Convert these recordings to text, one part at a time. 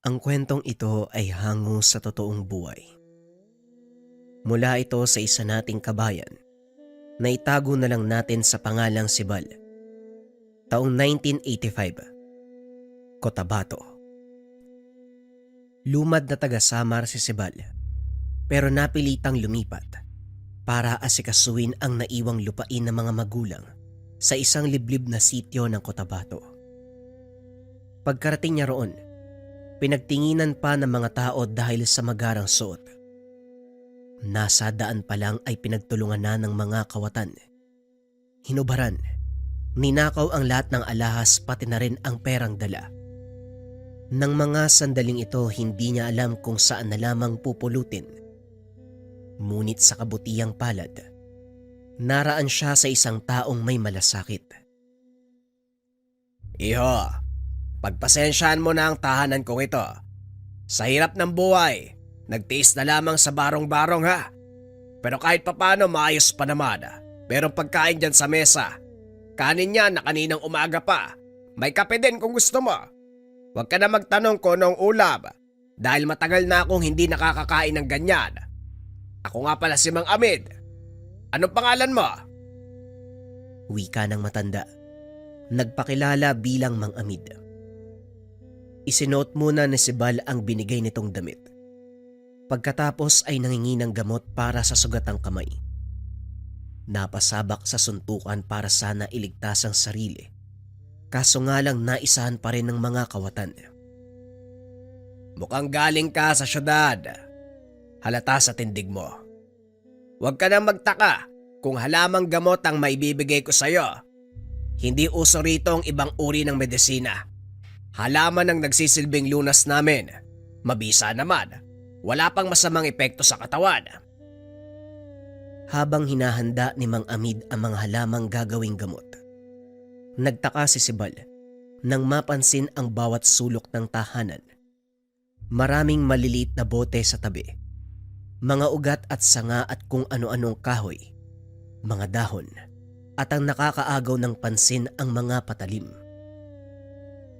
Ang kwentong ito ay hango sa totoong buhay. Mula ito sa isa nating kabayan na itago na lang natin sa pangalang si Bal. Taong 1985, Cotabato. Lumad na taga-Samar si Sibal, pero napilitang lumipat para asikasuin ang naiwang lupain ng mga magulang sa isang liblib na sityo ng Cotabato. Pagkarating niya roon, pinagtinginan pa ng mga tao dahil sa magarang suot. Nasa daan pa lang ay pinagtulungan na ng mga kawatan. Hinubaran, ninakaw ang lahat ng alahas pati na rin ang perang dala. Nang mga sandaling ito, hindi niya alam kung saan na lamang pupulutin. Ngunit sa kabutihang palad, naraan siya sa isang taong may malasakit. Iho, pagpasensyahan mo na ang tahanan kong ito. Sa hirap ng buhay, nagtiis na lamang sa barong-barong ha. Pero kahit papano maayos pa naman. Merong pagkain dyan sa mesa. Kanin yan na kaninang umaga pa. May kape din kung gusto mo. Huwag ka na magtanong kung anong ulam dahil matagal na akong hindi nakakakain ng ganyan. Ako nga pala si Mang Amid. Anong pangalan mo? Wika ng matanda. Nagpakilala bilang Mang Amid. Isinuot muna ni Sibal ang binigay nitong damit. Pagkatapos ay nangingi ng gamot para sa sugatang kamay. Napasabak sa suntukan para sana iligtas ang sarili. Kaso nga lang naisahan pa rin ng mga kawatan. Mukhang galing ka sa syudad. Halata sa tindig mo. Huwag ka nang magtaka kung halamang gamot ang maibibigay ko sa'yo. Hindi uso rito ang ibang uri ng medisina. Halaman ang nagsisilbing lunas namin. Mabisa naman. Wala pang masamang epekto sa katawan. Habang hinahanda ni Mang Amid ang mga halamang gagawing gamot, nagtaka si Sibal nang mapansin ang bawat sulok ng tahanan. Maraming maliliit na bote sa tabi, mga ugat at sanga at kung ano-anong kahoy, mga dahon, at ang nakakaagaw ng pansin ang mga patalim.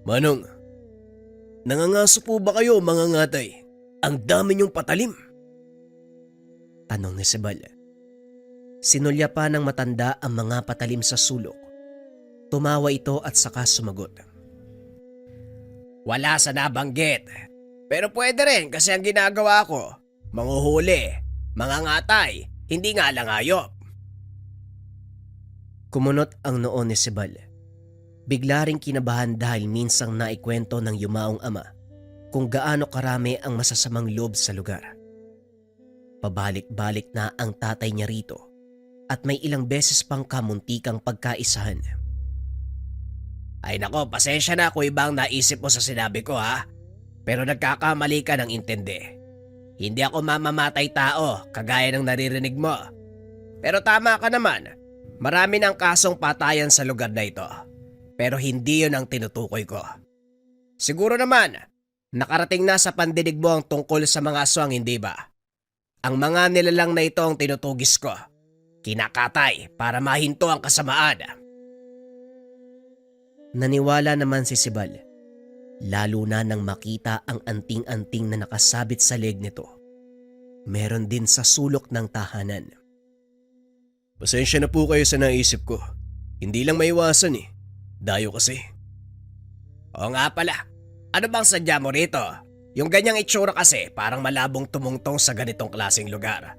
Manong, nangangaso po ba kayo mga ngatay? Ang dami niyong patalim. Tanong ni Sibal. Sinulya pa ng matanda ang mga patalim sa sulok. Tumawa ito at saka sumagot. Wala sa nabanggit. Pero pwede rin kasi ang ginagawa ko, manghuhuli, mga ngatay, hindi nga lang hayop. Kumunot ang noo ni Sibal. Bigla ring kinabahan dahil minsang naikwento ng yumaong ama kung gaano karami ang masasamang loob sa lugar. Pabalik-balik na ang tatay niya rito at may ilang beses pang kamuntikang pagkaisahan. Ay nako, pasensya na kung ibang naisip mo sa sinabi ko ha. Pero nagkakamali ka ng intindi. Hindi ako mamamatay tao kagaya ng naririnig mo. Pero tama ka naman. Marami ng kasong patayan sa lugar na ito. Pero hindi yun ang tinutukoy ko. Siguro naman, nakarating na sa pandinig mo ang tungkol sa mga aswang, hindi ba? Ang mga nilalang na ito ang tinutugis ko. Kinakatay para mahinto ang kasamaan. Naniwala naman si Sibal, lalo na nang makita ang anting-anting na nakasabit sa leg nito. Meron din sa sulok ng tahanan. Pasensya na po kayo sa naisip ko. Hindi lang maiwasan eh. Dayo kasi. Oo nga pala. Ano bang sadya mo rito? Yung ganyang itsura kasi parang malabong tumungtong sa ganitong klaseng lugar.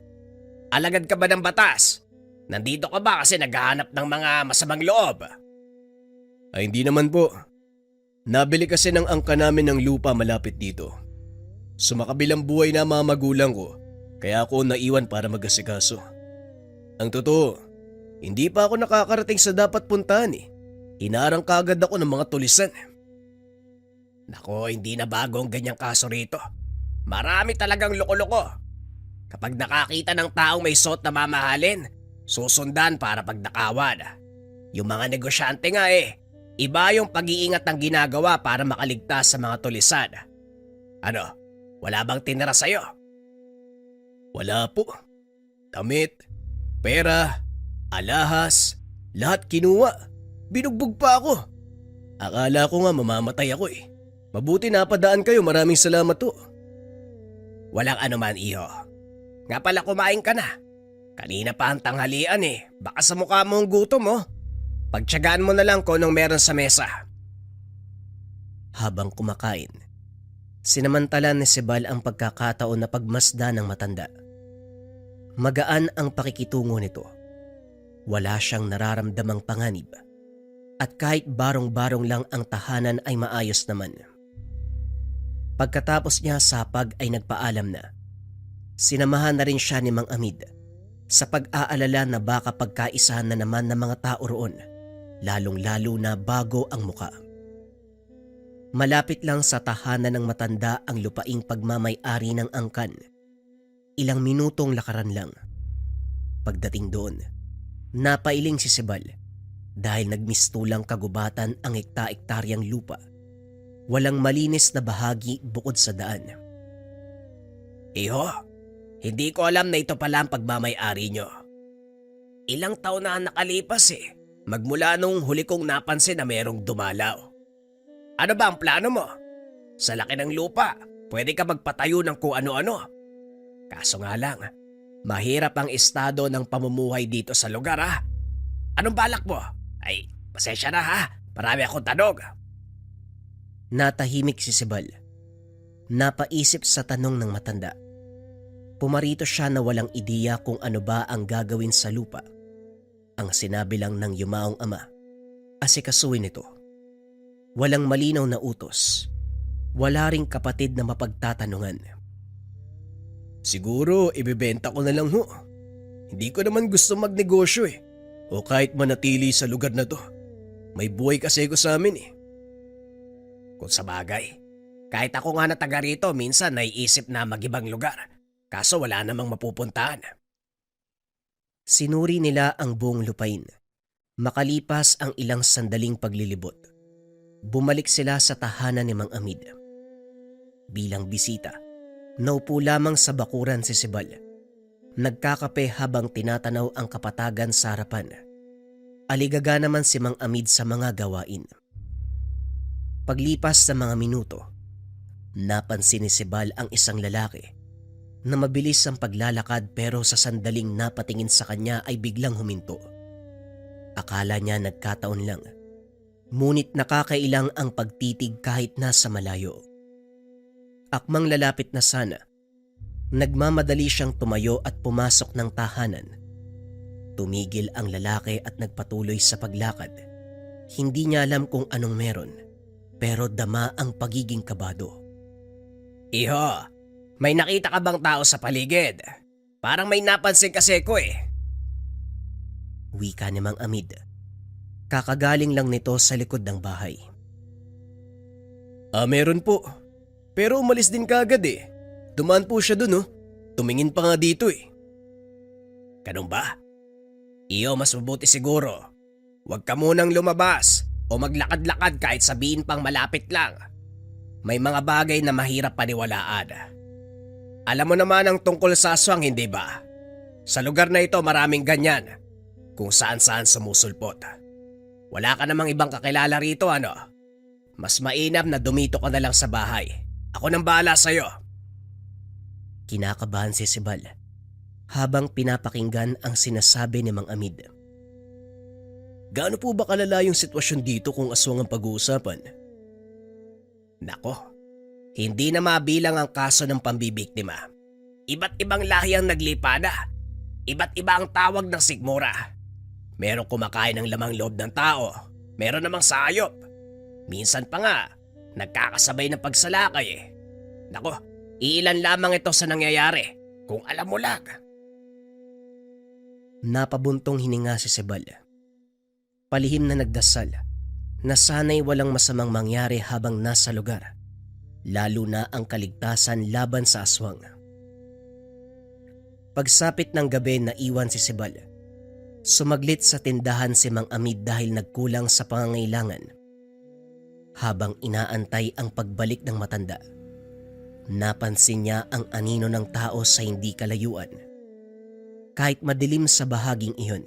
Alagad ka ba ng batas? Nandito ka ba kasi naghahanap ng mga masamang loob? Ay hindi naman po. Nabili kasi ng angka namin ng lupa malapit dito. Sumakabilang buhay na mga magulang ko, kaya ako naiwan para mag-asikaso. Ang totoo, hindi pa ako nakakarating sa dapat puntahan eh. Hinarang kagad ako ng mga tulisan. Nako, hindi na bago ang ganyang kaso rito. Marami talagang loko-loko. Kapag nakakita ng taong may suot na mamahalin, susundan para pagdakawan. Yung mga negosyante nga iba yung pag-iingat ng ginagawa para makaligtas sa mga tulisan. Ano, wala bang tinira sa'yo? Wala po. Damit, pera, alahas, lahat kinuha. Binugbog pa ako. Akala ko nga mamamatay ako eh. Mabuti napadaan kayo, maraming salamat to. Walang anuman, iho. Nga pala, kumain ka na. Kanina pa ang tanghalian eh. Baka sa mukha mo ang gutom mo. Pagtiyagaan mo na lang kung anong meron sa mesa. Habang kumakain, sinamantala ni Sebal ang pagkakataon na pagmasda ng matanda. Magaan ang pakikitungo nito. Wala siyang nararamdamang panganib. At kahit barong-barong lang ang tahanan ay maayos naman. Pagkatapos niya sapag ay nagpaalam na. Sinamahan na rin siya ni Mang Amid sa pag-aalala na baka pagkaisahan na naman ng mga tao roon, lalong-lalo na bago ang muka. Malapit lang sa tahanan ng matanda ang lupaing pagmamay-ari ng angkan. Ilang minutong lakaran lang. Pagdating doon, napailing si Sebal dahil nagmistulang kagubatan ang hekta-hektaryang lupa. Walang malinis na bahagi bukod sa daan. Iho, hindi ko alam na ito pala ang pagmamay-ari nyo. Ilang taon na nakalipas eh. Magmula nung huli kong napansin na merong dumalaw. Ano ba ang plano mo? Sa laki ng lupa, pwede ka magpatayo ng kung ano-ano. Kaso nga lang, mahirap ang estado ng pamumuhay dito sa lugar ha. Anong balak mo? Ay, pasensya na ha. Marami akong tanong. Natahimik si Sebal. Napaisip sa tanong ng matanda. Pumarito siya na walang ideya kung ano ba ang gagawin sa lupa. Ang sinabi lang ng yumaong ama, asikasuhin ito. Walang malinaw na utos. Wala ring kapatid na mapagtatanungan. Siguro ibebenta ko na lang ho. Hindi ko naman gusto magnegosyo eh. O kahit manatili sa lugar na to. May buhay kasi ko sa amin eh. Kung sa bagay, kahit ako nga na taga rito minsan naiisip na magibang lugar. Kaso wala namang mapupuntahan. Sinuri nila ang buong lupain. Makalipas ang ilang sandaling paglilibot, bumalik sila sa tahanan ni Mang Amid. Bilang bisita, naupo lamang sa bakuran si Sebal. Nagkakape habang tinatanaw ang kapatagan sa harapan. Aligaga naman si Mang Amid sa mga gawain. Paglipas ng mga minuto, napansin ni Sebal ang isang lalaki na mabilis ang paglalakad pero sa sandaling napatingin sa kanya ay biglang huminto. Akala niya nagkataon lang, ngunit nakakailang ang pagtitig kahit nasa malayo. Akmang lalapit na sana, nagmamadali siyang tumayo at pumasok ng tahanan. Tumigil ang lalaki at nagpatuloy sa paglakad. Hindi niya alam kung anong meron, pero dama ang pagiging kabado. Iho, may nakita ka bang tao sa paligid? Parang may napansin kasi ko eh. Wika ni Mang Amid. Kakagaling lang nito sa likod ng bahay. Meron po. Pero umalis din kaagad eh. Dumaan po siya dun oh. Tumingin pa nga dito eh. Ganun ba? Iyo, mas mabuti siguro. Huwag ka munang lumabas o maglakad-lakad kahit sabihin pang malapit lang. May mga bagay na mahirap paniwalaan. Alam mo naman ang tungkol sa aswang, hindi ba? Sa lugar na ito maraming ganyan. Kung saan-saan sumusulpot. Wala ka namang ibang kakilala rito ano? Mas mainam na dumito ka na lang sa bahay. Ako nang bahala sa'yo. Kinakabahan si Sebal habang pinapakinggan ang sinasabi ni Mang Amid. Gaano po ba kalala yung sitwasyon dito kung aswang ang pag-uusapan? Nako, hindi na mabilang ang kaso ng pambibiktima. Iba't ibang lahi ang naglipana. Iba't iba ang tawag ng sigmura. Merong kumakain ng lamang loob ng tao. Meron namang sayop. Minsan pa nga, nagkakasabay ng pagsalakay eh. Nako, iilan lamang ito sa nangyayari. Kung alam mo lang. Napabuntong hininga si Sebal. Palihim na nagdasal na sana'y walang masamang mangyari habang nasa lugar. Lalo na ang kaligtasan laban sa aswang. Pagsapit ng gabi na iwan si Sebal. Sumaglit sa tindahan si Mang Amid dahil nagkulang sa pangangailangan. Habang inaantay ang pagbalik ng matanda, napansin niya ang anino ng tao sa hindi kalayuan. Kahit madilim sa bahaging iyon,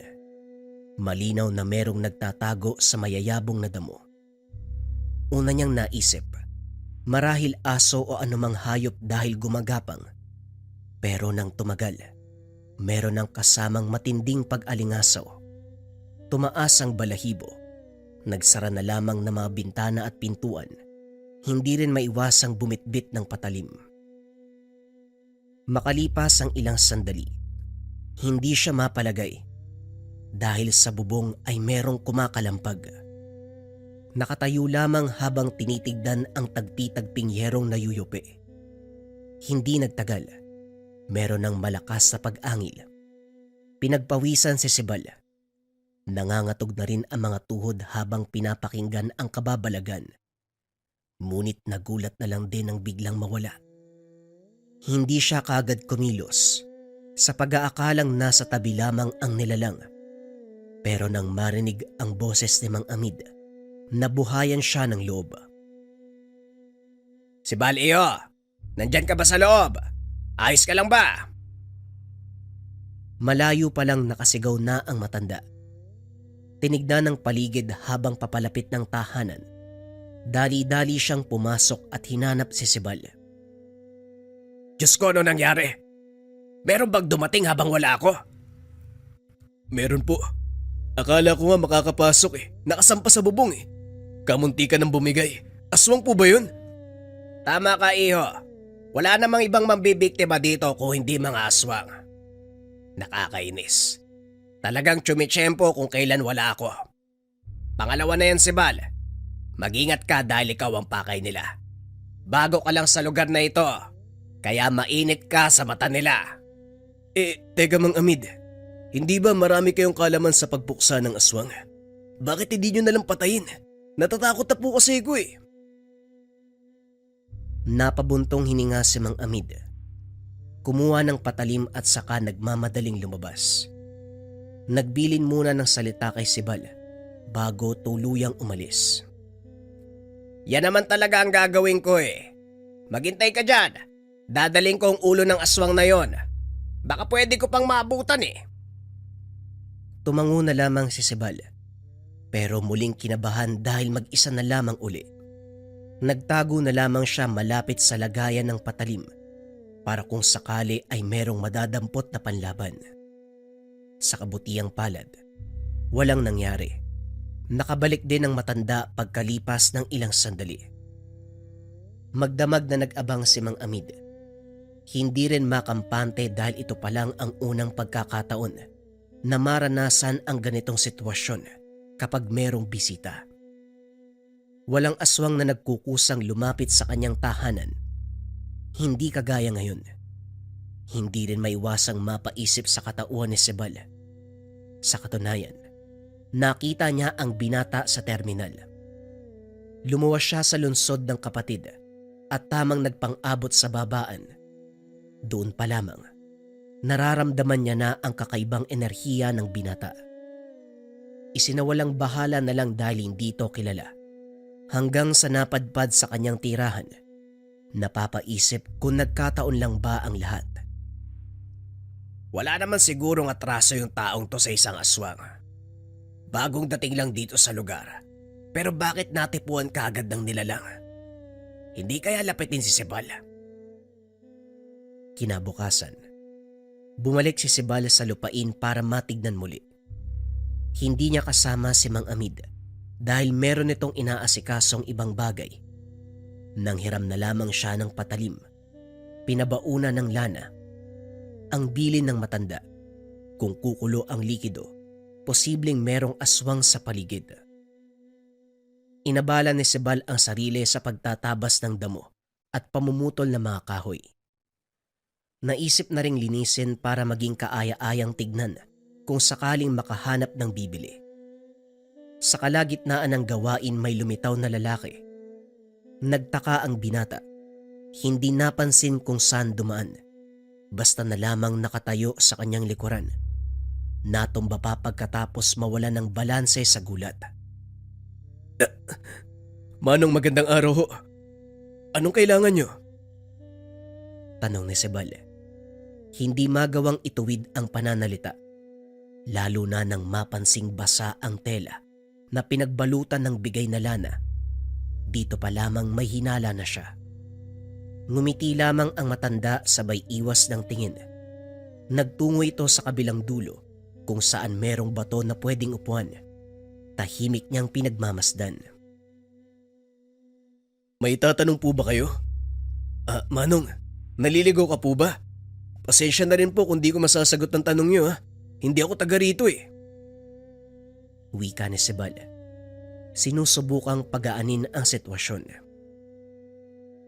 malinaw na merong nagtatago sa mayayabong na damo. Una niyang naisip, Marahil aso o anumang hayop dahil gumagapang. Pero nang tumagal, meron ng kasamang matinding pag-alingasaw. Tumaas ang balahibo. Nagsara na lamang ng mga bintana at pintuan. Hindi rin maiwasang bumitbit ng patalim. Makalipas ang ilang sandali, hindi siya mapalagay dahil sa bubong ay merong kumakalampag. Nakatayo lamang habang tinitignan ang tagpi-tagping yerong nayuyupi. Hindi nagtagal, meron ng malakas na pag-angil. Pinagpawisan si Sibal. Nangangatog na rin ang mga tuhod habang pinapakinggan ang kababalagan. Ngunit nagulat na lang din ang biglang mawala. Hindi siya kaagad kumilos sa pag-aakalang nasa tabi lamang ang nilalang. Pero nang marinig ang boses ni Mang Amid, nabuhayan siya ng loob. Sibal iyo, nandyan ka ba sa loob? Ayos ka lang ba? Malayo pa lang nakasigaw na ang matanda. Tinignan ng paligid habang papalapit ng tahanan. Dali-dali siyang pumasok at hinanap si Sibal. Diyos ko, ano nangyari? Meron bang dumating habang wala ako? Meron po. Akala ko nga makakapasok Nakasampa sa bubong Kamunti ka nang bumigay. Aswang po ba yun? Tama ka, iho. Wala namang ibang mambibiktima dito kung hindi mga aswang. Nakakainis. Talagang tsumitsyempo kung kailan wala ako. Pangalawa na yan, Sibal. Mag-ingat ka dahil ikaw ang pakay nila. Bago ka lang sa lugar na ito, kaya mainit ka sa mata nila. Teka Mang Amid. Hindi ba marami kayong kalaman sa pagbuksa ng aswang? Bakit hindi nyo nalang patayin? Natatakot na po kasi ko Napabuntong hininga si Mang Amid. Kumuha ng patalim at saka nagmamadaling lumabas. Nagbilin muna ng salita kay Sibal bago tuluyang umalis. Yan naman talaga ang gagawin ko Maghintay ka dyan. Dadaling ko ang ulo ng aswang na yon. Baka pwede ko pang maabutan Tumango na lamang si Sibal. Pero muling kinabahan dahil mag-isa na lamang uli. Nagtago na lamang siya malapit sa lagayan ng patalim para kung sakali ay merong madadampot na panlaban. Sa kabutihang palad, walang nangyari. Nakabalik din ang matanda pagkalipas ng ilang sandali. Magdamag na nag-abang si Mang Amid. Hindi rin makampante dahil ito pa lang ang unang pagkakataon na maranasan ang ganitong sitwasyon kapag merong bisita. Walang aswang na nagkukusang lumapit sa kanyang tahanan. Hindi kagaya ngayon. Hindi rin maiwasang mapaisip sa katauhan ni Sibal. Sa katunayan, nakita niya ang binata sa terminal. Lumuwas siya sa lungsod ng kapatid at tamang nagpang-abot sa babaan. Doon pa lamang, nararamdaman niya na ang kakaibang enerhiya ng binata. Isinawalang bahala na lang dahil hindi ito kilala. Hanggang sa napadpad sa kanyang tirahan, napapaisip kung nagkataon lang ba ang lahat. Wala naman sigurong atraso yung taong to sa isang aswang. Bagong dating lang dito sa lugar. Pero bakit natipuan kaagad ng nilalang? Hindi kaya lapitin si Sibal? Kinabukasan, bumalik si Sibal sa lupain para matignan muli. Hindi niya kasama si Mang Amid dahil meron itong inaasikasong ibang bagay. Nanghiram na lamang siya ng patalim, pinabauna ng lana, ang bilin ng matanda. Kung kukulo ang likido, posibleng merong aswang sa paligid. Inabala ni Sibal ang sarili sa pagtatabas ng damo at pamumutol ng mga kahoy. Naisip na ring linisin para maging kaaya-ayang tignan kung sakaling makahanap ng bibili. Sa kalagitnaan ng gawain may lumitaw na lalaki. Nagtaka ang binata. Hindi napansin kung saan dumaan. Basta na lamang nakatayo sa kanyang likuran. Natumba pa pagkatapos mawala ng balanse sa gulat. Manong, magandang araw ho. Anong kailangan nyo? Tanong ni Sibal. Hindi magawang ituwid ang pananalita. Lalo na nang mapansing basa ang tela na pinagbalutan ng bigay na lana. Dito pa lamang may hinala na siya. Ngumiti lamang ang matanda sabay iwas ng tingin. Nagtungo ito sa kabilang dulo kung saan merong bato na pwedeng upuan. Tahimik niyang pinagmamasdan. May tatanong po ba kayo? Manong, naliligaw ka po ba? Pasensya na rin po kung di ko masasagot ng tanong niyo ha. Hindi ako taga rito eh. Wika ni Sibal. Sinusubukang pagaanin ang sitwasyon.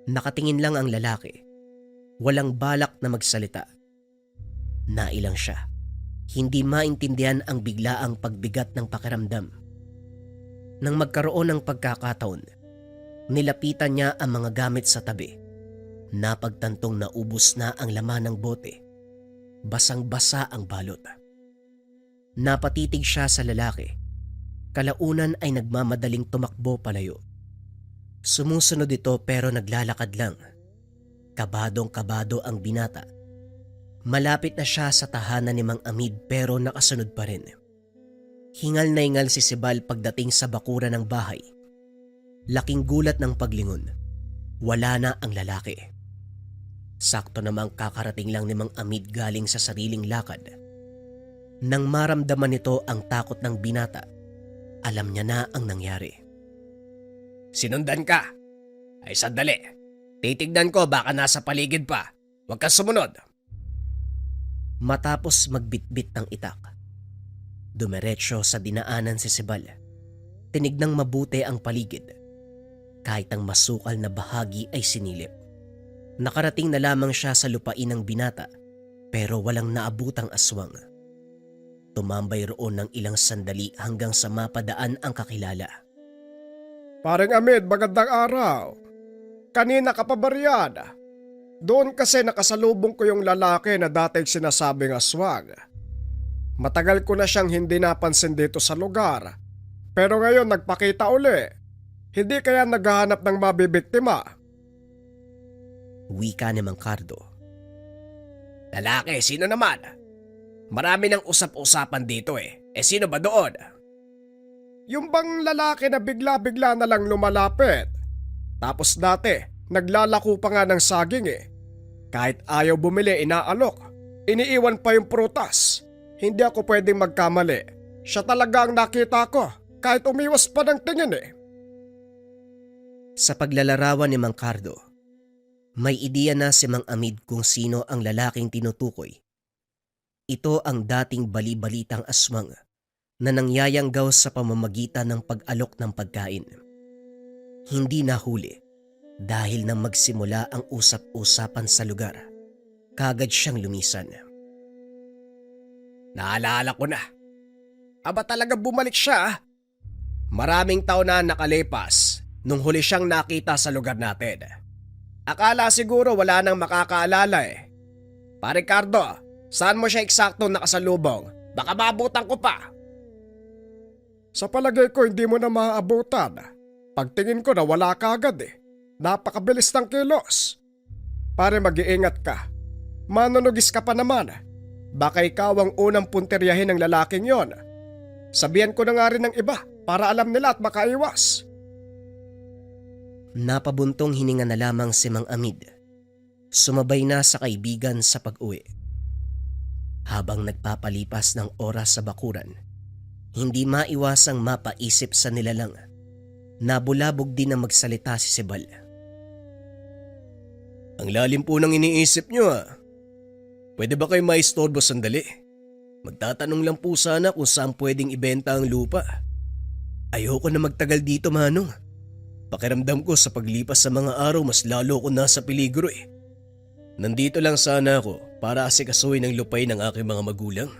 Nakatingin lang ang lalaki. Walang balak na magsalita. Nailang siya. Hindi maintindihan ang biglaang pagbigat ng pakiramdam. Nang magkaroon ng pagkakataon, nilapitan niya ang mga gamit sa tabi. Napagtantong naubos na ang laman ng bote. Basang-basa ang balot. Napatitig siya sa lalaki. Kalaunan ay nagmamadaling tumakbo palayo. Sumusunod ito pero naglalakad lang. Kabadong-kabado ang binata. Malapit na siya sa tahanan ni Mang Amid pero nakasunod pa rin. Hingal na hingal si Sibal pagdating sa bakuran ng bahay. Laking gulat ng paglingon. Wala na ang lalaki. Sakto namang kakarating lang ni Mang Amid galing sa sariling lakad. Nang maramdaman nito ang takot ng binata, alam niya na ang nangyari. Sinundan ka? Ay sandali. Titignan ko baka nasa paligid pa. Huwag kang sumunod. Matapos magbitbit ng itak, dumiretso sa dinaanan si Sibal. Tinignang mabuti ang paligid. Kahit ang masukal na bahagi ay sinilip. Nakarating na lamang siya sa lupain ng binata pero walang naabutang aswang. Tumambay roon ng ilang sandali hanggang sa mapadaan ang kakilala. Paring Amid, magandang araw. Kanina ka pa ba riyan? Doon kasi nakasalubong ko yung lalaki na dating sinasabing aswang. Matagal ko na siyang hindi napansin dito sa lugar. Pero ngayon nagpakita uli. Hindi kaya naghahanap ng mabibiktima? Wika ni Mang Cardo. Lalaki, sino naman? Marami ng usap-usapan dito eh. Sino ba doon? Yung bang lalaki na bigla-bigla na lang lumalapit? Tapos dati, naglalako pa nga ng saging eh. Kahit ayaw bumili, inaalok. Iniiwan pa yung prutas. Hindi ako pwedeng magkamali. Siya talaga ang nakita ko, kahit umiwas pa ng tingin eh. Sa paglalarawan ni Mang Cardo, may ideya na si Mang Amid kung sino ang lalaking tinutukoy. Ito ang dating bali-balitang aswang na nangyayanggaw sa pamamagitan ng pag-alok ng pagkain. Hindi nahuli dahil nang magsimula ang usap-usapan sa lugar, kagad siyang lumisan. Naalala ko na. Aba talaga bumalik siya. Maraming taon na nakalipas nung huli siyang nakita sa lugar natin. Akala siguro wala nang makakaalala eh. Pa Ricardo, saan mo siya eksakto nakasalubong? Baka maabutan ko pa. Sa palagay ko hindi mo na maaabutan. Pagtingin ko na wala ka agad eh. Napakabilis ng kilos. Pare mag-iingat ka. Manunugis ka pa naman. Baka ikaw ang unang punteryahin ng lalaking yon. Sabihan ko na nga rin ng iba para alam nila at makaiwas. Napabuntong hininga na lamang si Mang Amid. Sumabay na sa kaibigan sa pag-uwi. Habang nagpapalipas ng oras sa bakuran, hindi maiwasang mapaisip sa nilalang. Nabulabog din na magsalita si Sibal. Ang lalim po ng iniisip niyo ah. Pwede ba kayo maistorbo sandali? Magtatanong lang po sana kung saan pwedeng ibenta ang lupa. Ayoko na magtagal dito, Manong. Pakiramdam ko sa paglipas sa mga araw mas lalo ko nasa peligro eh. Nandito lang sana ako para asikasuhin ang lupay ng aking mga magulang.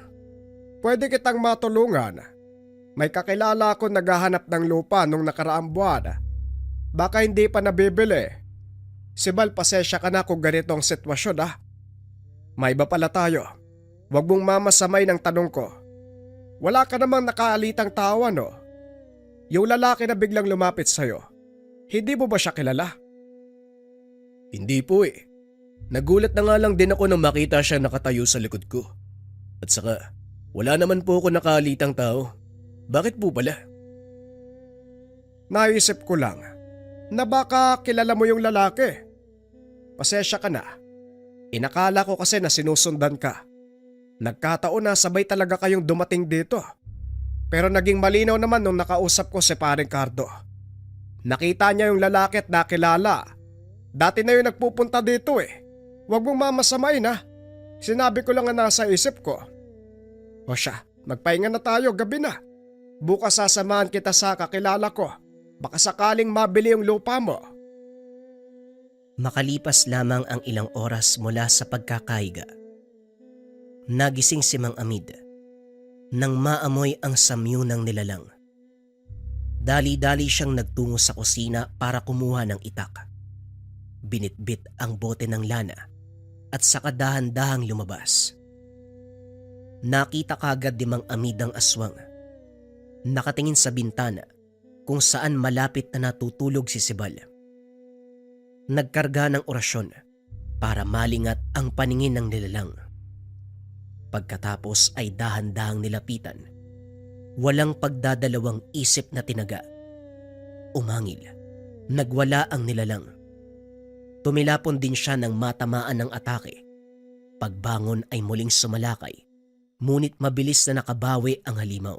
Pwede kitang matulungan. May kakilala ako naghahanap ng lupa nung nakaraang buwan. Baka hindi pa nabibili. Sibal, pasensya ka na kung ganito ang sitwasyon ah. May iba pala tayo. Huwag mong mamasamay ng tanong ko. Wala ka namang nakaalitang tawa no? Yung lalaki na biglang lumapit sa'yo, hindi mo ba siya kilala? Hindi po eh. Nagulat na nga lang din ako nang makita siya nakatayo sa likod ko. At saka, wala naman po ako nakaalitang tao. Bakit po pala? Naisip ko lang, na baka kilala mo yung lalaki. Pasensya ka na. Inakala ko kasi na sinusundan ka. Nagkataon na sabay talaga kayong dumating dito. Pero naging malinaw naman nung nakausap ko si Paring Cardo. Nakita niya yung lalaki at nakilala. Dati na yung nagpupunta dito eh. Huwag mong mamasamain ha. Sinabi ko lang na nasa isip ko. O siya, magpahinga na tayo, gabi na. Bukas sasamahan kita sa kakilala ko. Baka sakaling mabili yung lupa mo. Makalipas lamang ang ilang oras mula sa pagkakahiga, nagising si Mang Amid nang maamoy ang samyu ng nilalang. Dali-dali siyang nagtungo sa kusina para kumuha ng itak. Binitbit ang bote ng lana at saka dahan-dahang lumabas. Nakita kagad ni Mang Amid ang aswang. Nakatingin sa bintana kung saan malapit na natutulog si Sibal. Nagkarga ng orasyon para malingat ang paningin ng nilalang. Pagkatapos ay dahan-dahang nilapitan. Walang pagdadalawang isip na tinaga. Umangil. Nagwala ang nilalang. Tumilapon din siya nang matamaan ng atake. Pagbangon ay muling sumalakay, ngunit mabilis na nakabawi ang halimaw.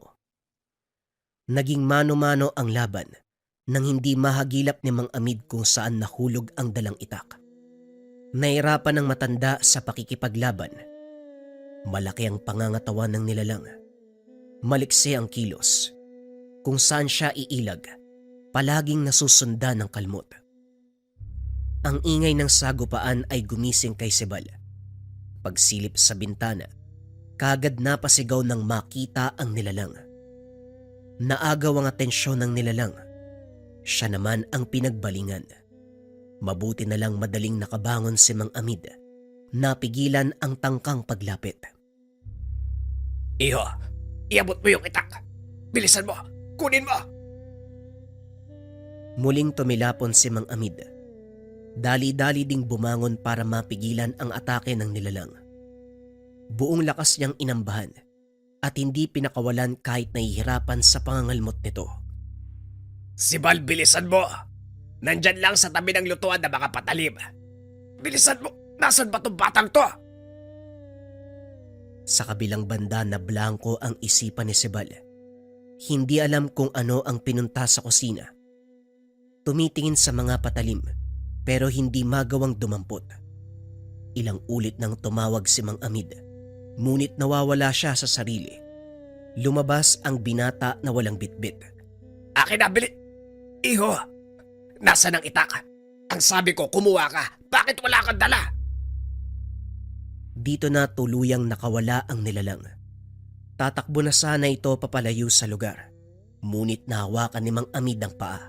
Naging mano-mano ang laban nang hindi mahagilap ni Mang Amid kung saan nahulog ang dalang itak. Nahirapan ng matanda sa pakikipaglaban. Malaki ang pangangatawan ng nilalang. Maliksi ang kilos. Kung saan siya iilag, palaging nasusundan ng kalmot. Ang ingay ng sagupaan ay gumising kay Sibal. Pagsilip sa bintana, kagad napasigaw nang makita ang nilalang. Naagaw ang atensyon ng nilalang. Siya naman ang pinagbalingan. Mabuti na lang madaling nakabangon si Mang Amid. Napigilan ang tangkang paglapit. Iho, iabot mo yung itak. Bilisan mo, kunin mo. Muling tumilapon si Mang Amid. Dali-dali ding bumangon para mapigilan ang atake ng nilalang. Buong lakas niyang inambahan at hindi pinakawalan kahit nahihirapan sa pangangalmot nito. Sibal, bilisan mo. Nandyan lang sa tabi ng lutuan na baka patalim. Bilisan mo, nasan ba tong batang to? Sa kabilang banda na blanko ang isipan ni Sibal. Hindi alam kung ano ang pinunta sa kusina. Tumitingin sa mga patalim pero hindi magawang dumampot. Ilang ulit nang tumawag si Mang Amid, ngunit nawawala siya sa sarili. Lumabas ang binata na walang bitbit. Akin na, Iho, nasaan ang itak? Ang sabi ko, kumuha ka. Bakit wala kang dala? Dito na tuluyang nakawala ang nilalang. Tatakbo na sana ito papalayo sa lugar, ngunit nahawakan ni Mang Amid ang paa.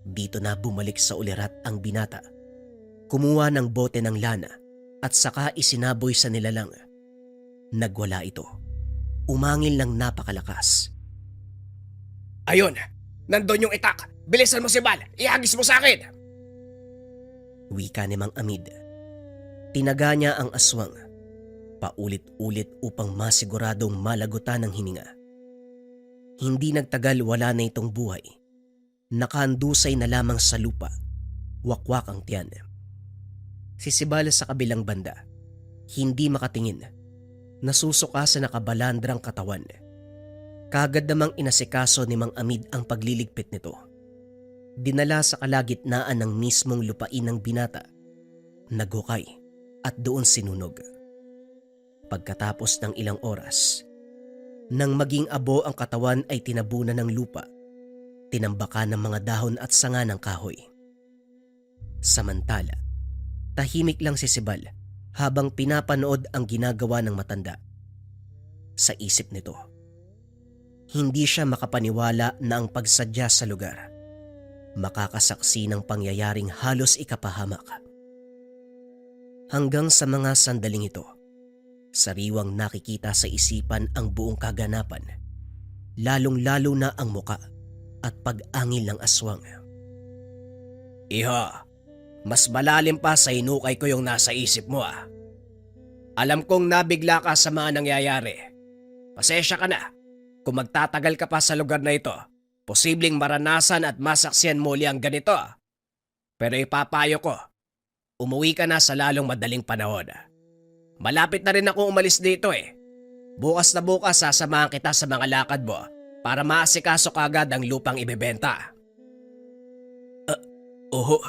Dito na bumalik sa ulirat ang binata. Kumuha ng bote ng lana at saka isinaboy sa nilalang. Nagwala ito. Umangil ng napakalakas. Ayun, nandun yung itak. Bilisan mo si Bal, ihagis mo sa akin. Wika ni Mang Amid. Tinaga niya ang aswang. Paulit-ulit upang masiguradong malagutan ng hininga. Hindi nagtagal wala na itong buhay. Nakahandusay na lamang sa lupa. Wakwak ang tiyan. Si Sibal sa kabilang banda. Hindi makatingin. Nasusuka sa nakabalandrang katawan. Kagad namang inasikaso ni Mang Amid ang pagliligpit nito. Dinala sa kalagitnaan ng mismong lupain ng binata. Naghukay at doon sinunog. Pagkatapos ng ilang oras, nang maging abo ang katawan ay tinabunan ng lupa. Tinambakan ng mga dahon at sanga ng kahoy. Samantala, tahimik lang si Sibal habang pinapanood ang ginagawa ng matanda. Sa isip nito, hindi siya makapaniwala na ang pagsadya sa lugar makakasaksi ng pangyayaring halos ikapahamak. Hanggang sa mga sandaling ito, sariwang nakikita sa isipan ang buong kaganapan, lalong-lalo na ang muka at pag-angil ng aswang. Iho, mas malalim pa sa hinukay ko yung nasa isip mo ah. Alam kong nabigla ka sa mga nangyayari. Pasensya ka na kung magtatagal ka pa sa lugar na ito posibleng maranasan at masaksiyan muli ang ganito. Pero ipapayo ko, umuwi ka na sa lalong madaling panahon. Malapit na rin ako umalis dito eh. Bukas na bukas sasamahan kita sa mga lakad mo para maasikaso kagad ang lupang ibebenta. Oho,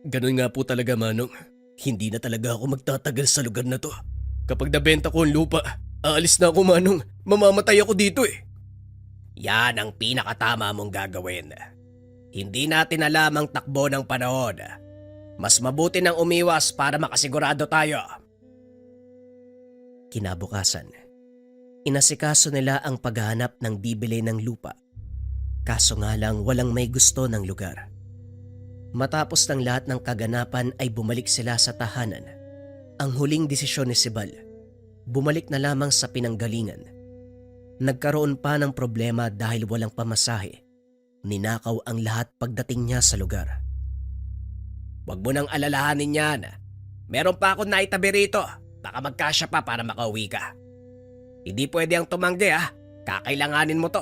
ganun nga po talaga Manong. Hindi na talaga ako magtatagal sa lugar na to. Kapag nabenta ko ang lupa, aalis na ako Manong. Mamamatay ako dito eh. Yan ang pinakatama mong gagawin. Hindi natin alam ang takbo ng panahon. Mas mabuti nang umiwas para makasigurado tayo. Kinabukasan, inasikaso nila ang paghahanap ng bibili ng lupa. Kaso nga lang walang may gusto ng lugar. Matapos ng lahat ng kaganapan ay bumalik sila sa tahanan. Ang huling desisyon ni Sibal, bumalik na lamang sa pinanggalingan. Nagkaroon pa ng problema dahil walang pamasahe. Ninakaw ang lahat pagdating niya sa lugar. Huwag mo nang alalahanin yan. Meron pa akong naitabi rito. Baka magkasya pa para makauwi ka. Hindi pwede ang tumanggi ha. Kakailanganin mo to.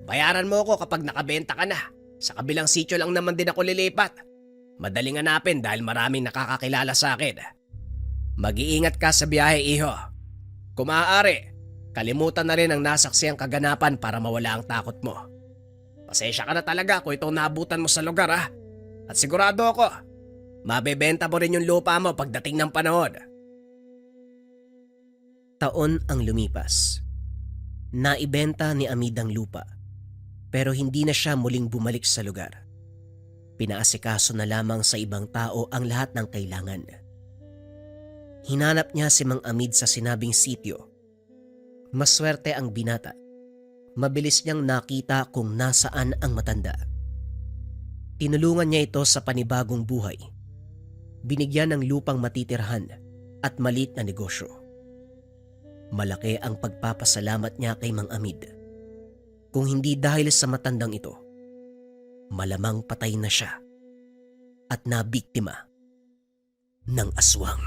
Bayaran mo ako kapag nakabenta ka na. Sa kabilang sityo lang naman din ako lilipat. Madaling hanapin dahil maraming nakakakilala sa akin. Mag-iingat ka sa biyahe, iho. Kung maaari, kalimutan na rin ang nasaksiyang kaganapan para mawala ang takot mo. Pasensya ka na talaga kung itong naabutan mo sa lugar ha. At sigurado ako, mabebenta mo rin yung lupa mo pagdating ng panahon. Taon ang lumipas. Naibenta ni Amid ang lupa, pero hindi na siya muling bumalik sa lugar. Pinaasikaso na lamang sa ibang tao ang lahat ng kailangan. Hinanap niya si Mang Amid sa sinabing sityo. Maswerte ang binata. Mabilis niyang nakita kung nasaan ang matanda. Tinulungan niya ito sa panibagong buhay. Binigyan ng lupang matitirhan at maliit na negosyo. Malaki ang pagpapasalamat niya kay Mang Amid. Kung hindi dahil sa matandang ito, malamang patay na siya at nabiktima ng aswang.